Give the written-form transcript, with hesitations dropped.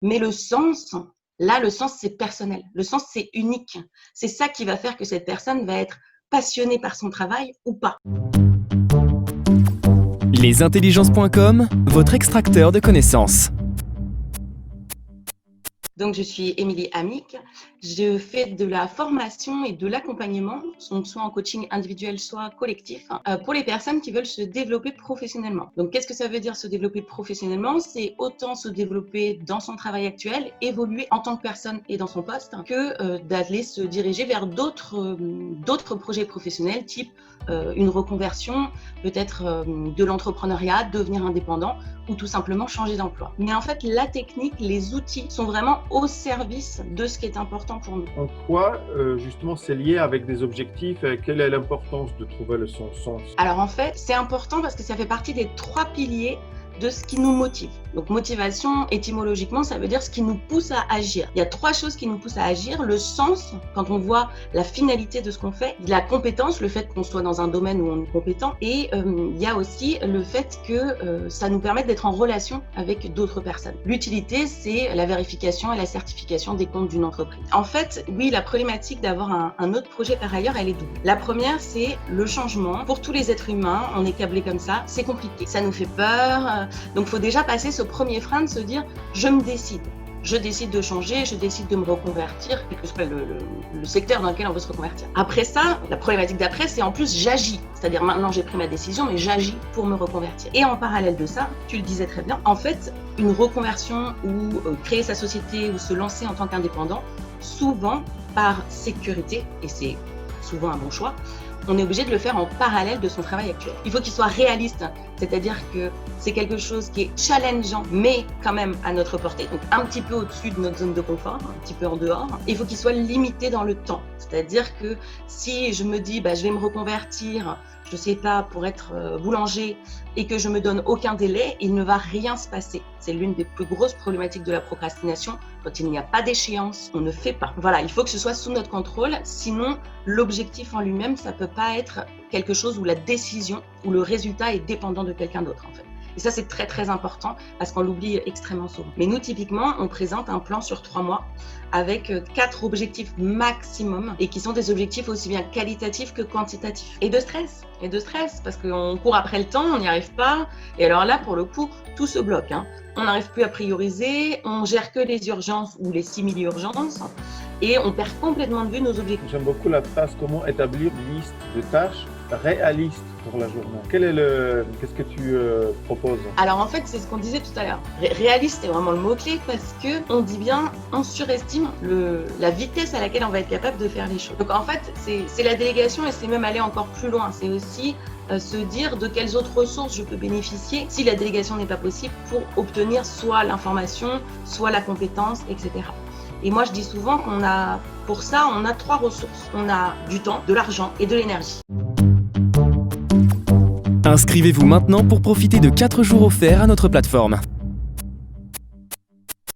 Mais le sens, là, le sens, c'est personnel. Le sens, c'est unique. C'est ça qui va faire que cette personne va être passionnée par son travail ou pas. Lesintelligences.com, votre extracteur de connaissances. Donc, je suis Émilie Amick. Je fais de la formation et de l'accompagnement, soit en coaching individuel, soit collectif, pour les personnes qui veulent se développer professionnellement. Donc, qu'est-ce que ça veut dire se développer professionnellement? C'est autant se développer dans son travail actuel, évoluer en tant que personne et dans son poste, que d'aller se diriger vers d'autres projets professionnels, type une reconversion, peut-être de l'entrepreneuriat, devenir indépendant ou tout simplement changer d'emploi. Mais en fait, la technique, les outils sont vraiment au service de ce qui est important pour nous. En quoi, justement, c'est lié avec des objectifs? Quelle est l'importance de trouver son sens? Alors en fait, c'est important parce que ça fait partie des 3 piliers de ce qui nous motive. Donc motivation, étymologiquement, ça veut dire ce qui nous pousse à agir. Il y a 3 choses qui nous poussent à agir. Le sens, quand on voit la finalité de ce qu'on fait, la compétence, le fait qu'on soit dans un domaine où on est compétent, et il y a aussi le fait que ça nous permet d'être en relation avec d'autres personnes. L'utilité, c'est la vérification et la certification des comptes d'une entreprise. En fait, oui, la problématique d'avoir un autre projet par ailleurs, elle est double. La première, c'est le changement. Pour tous les êtres humains, on est câblés comme ça, c'est compliqué. Ça nous fait peur. Donc, il faut déjà passer ce premier frein de se dire « je me décide ». Je décide de changer, je décide de me reconvertir, quel que soit le secteur dans lequel on veut se reconvertir. Après ça, la problématique d'après, c'est en plus j'agis. C'est-à-dire maintenant j'ai pris ma décision, mais j'agis pour me reconvertir. Et en parallèle de ça, tu le disais très bien, en fait, une reconversion ou créer sa société ou se lancer en tant qu'indépendant, souvent par sécurité, et c'est souvent un bon choix, on est obligé de le faire en parallèle de son travail actuel. Il faut qu'il soit réaliste, c'est-à-dire que c'est quelque chose qui est challengeant, mais quand même à notre portée, donc un petit peu au-dessus de notre zone de confort, un petit peu en dehors. Il faut qu'il soit limité dans le temps, c'est-à-dire que si je me dis je vais me reconvertir, je sais pas, pour être boulanger, et que je me donne aucun délai, il ne va rien se passer. C'est l'une des plus grosses problématiques de la procrastination. Quand il n'y a pas d'échéance, on ne fait pas. Voilà, il faut que ce soit sous notre contrôle, sinon l'objectif en lui-même, ça peut pas être quelque chose où la décision, où le résultat est dépendant de quelqu'un d'autre en fait. Et ça, c'est très très important parce qu'on l'oublie extrêmement souvent. Mais nous, typiquement, on présente un plan sur 3 mois avec 4 objectifs maximum et qui sont des objectifs aussi bien qualitatifs que quantitatifs. Et de stress, parce qu'on court après le temps, on n'y arrive pas. Et alors là, pour le coup, tout se bloque. On n'arrive plus à prioriser, on gère que les urgences ou les simili-urgences et on perd complètement de vue nos objectifs. J'aime beaucoup la phrase « Comment établir une liste de tâches réalistes pour la journée ». Qu'est-ce que tu proposes? Alors en fait, c'est ce qu'on disait tout à l'heure. Réaliste est vraiment le mot-clé parce que on dit bien, on surestime la vitesse à laquelle on va être capable de faire les choses. Donc en fait, c'est la délégation et c'est même aller encore plus loin. C'est aussi se dire de quelles autres ressources je peux bénéficier si la délégation n'est pas possible pour obtenir soit l'information, soit la compétence, etc. Et moi, je dis souvent pour ça, on a 3 ressources. On a du temps, de l'argent et de l'énergie. Inscrivez-vous maintenant pour profiter de 4 jours offerts à notre plateforme.